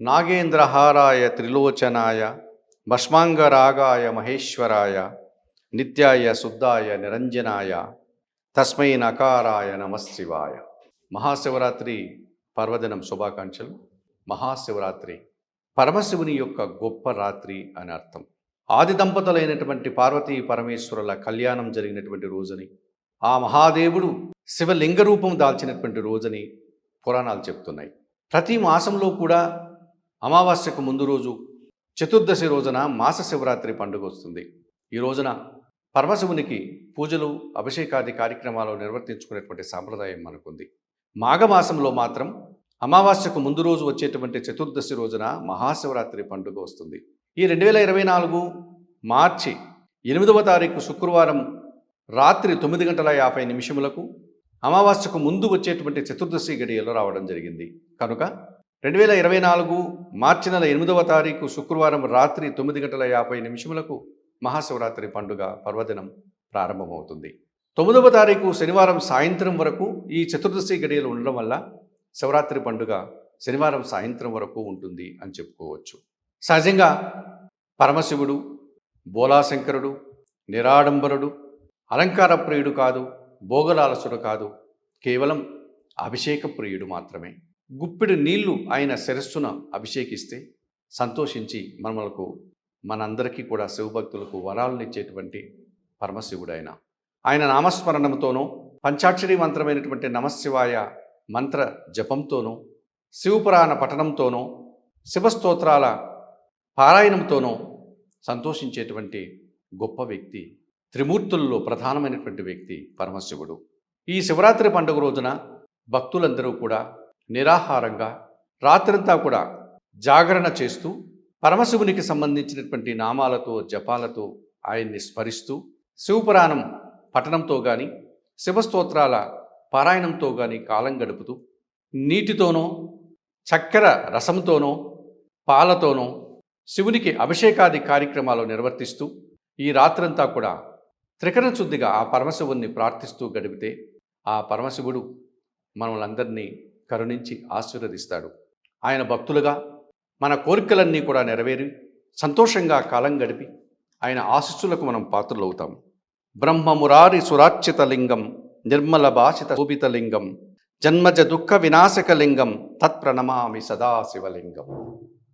నాగేంద్రహారాయ త్రిలోచనాయ భస్మాంగరాగాయ మహేశ్వరాయ నిత్యాయ శుద్ధాయ నిరంజనాయ తస్మై నకారాయ నమశివాయ. మహాశివరాత్రి పర్వదినం శుభాకాంక్షలు. మహాశివరాత్రి పరమశివుని యొక్క గొప్ప రాత్రి అని అర్థం. ఆది దంపతులైనటువంటి పార్వతీ పరమేశ్వరుల కళ్యాణం జరిగినటువంటి రోజుని, ఆ మహాదేవుడు శివలింగ రూపం దాల్చినటువంటి రోజుని పురాణాలు చెప్తున్నాయి. ప్రతి మాసంలో కూడా అమావాస్యకు ముందు రోజు చతుర్దశి రోజున మాస శివరాత్రి పండుగ వస్తుంది. ఈ రోజున పరమశివునికి పూజలు, అభిషేకాది కార్యక్రమాలు నిర్వర్తించుకునేటువంటి సాంప్రదాయం మనకుంది. మాఘమాసంలో మాత్రం అమావాస్యకు ముందు రోజు వచ్చేటువంటి చతుర్దశి రోజున మహాశివరాత్రి పండుగ వస్తుంది. ఈ 2024 మార్చి 8వ తారీఖు శుక్రవారం రాత్రి 9:50 అమావాస్యకు ముందు వచ్చేటువంటి చతుర్దశి గడియలో రావడం జరిగింది. కనుక 2024 మార్చి నెల 8వ తారీఖు శుక్రవారం రాత్రి 9:50 మహాశివరాత్రి పండుగ పర్వదినం ప్రారంభమవుతుంది. 9వ తారీఖు శనివారం సాయంత్రం వరకు ఈ చతుర్దశి గడియలు ఉండడం వల్ల శివరాత్రి పండుగ శనివారం సాయంత్రం వరకు ఉంటుంది అని చెప్పుకోవచ్చు. సహజంగా పరమశివుడు బోలాశంకరుడు నిరాడంబరుడు, అలంకార ప్రియుడు కాదు, భోగలాలసుడు కాదు, కేవలం అభిషేక ప్రియుడు మాత్రమే. గుప్పిడి నీళ్లు ఆయన శిరస్సున అభిషేకిస్తే సంతోషించి మనందరికీ కూడా శివభక్తులకు వరాలనిచ్చేటువంటి పరమశివుడైన ఆయన నామస్మరణంతోనూ, పంచాక్షరి మంత్రమైనటువంటి నమశివాయ మంత్ర జపంతోనూ, శివపురాణ పఠనంతోనూ, శివస్తోత్రాల పారాయణంతోనూ సంతోషించేటువంటి గొప్ప వ్యక్తి, త్రిమూర్తుల్లో ప్రధానమైనటువంటి వ్యక్తి పరమశివుడు. ఈ శివరాత్రి పండుగ రోజున భక్తులందరూ కూడా నిరాహారంగా రాత్రంతా కూడా జాగరణ చేస్తూ పరమశివునికి సంబంధించినటువంటి నామాలతో, జపాలతో ఆయన్ని స్మరిస్తూ, శివపురాణం పఠనంతో కానీ, శివస్తోత్రాల పారాయణంతో కానీ కాలం గడుపుతూ, నీటితోనో, చక్కెర రసంతోనో, పాలతోనో శివునికి అభిషేకాది కార్యక్రమాలు నిర్వర్తిస్తూ ఈ రాత్రంతా కూడా త్రికరణ శుద్ధిగా ఆ పరమశివుణ్ణి ప్రార్థిస్తూ గడిపితే ఆ పరమశివుడు మనలందరినీ కరుణించి ఆశీర్వదిస్తాడు. ఆయన భక్తులుగా మన కోరికలన్నీ కూడా నెరవేరి సంతోషంగా కాలం గడిపి ఆయన ఆశీస్సులకు మనం పాత్రలవుతాం. బ్రహ్మమురారి సురార్చిత లింగం నిర్మల భాషిత శోభితలింగం జన్మజ దుఃఖ వినాశకలింగం తత్ప్రణమామి సదాశివలింగం.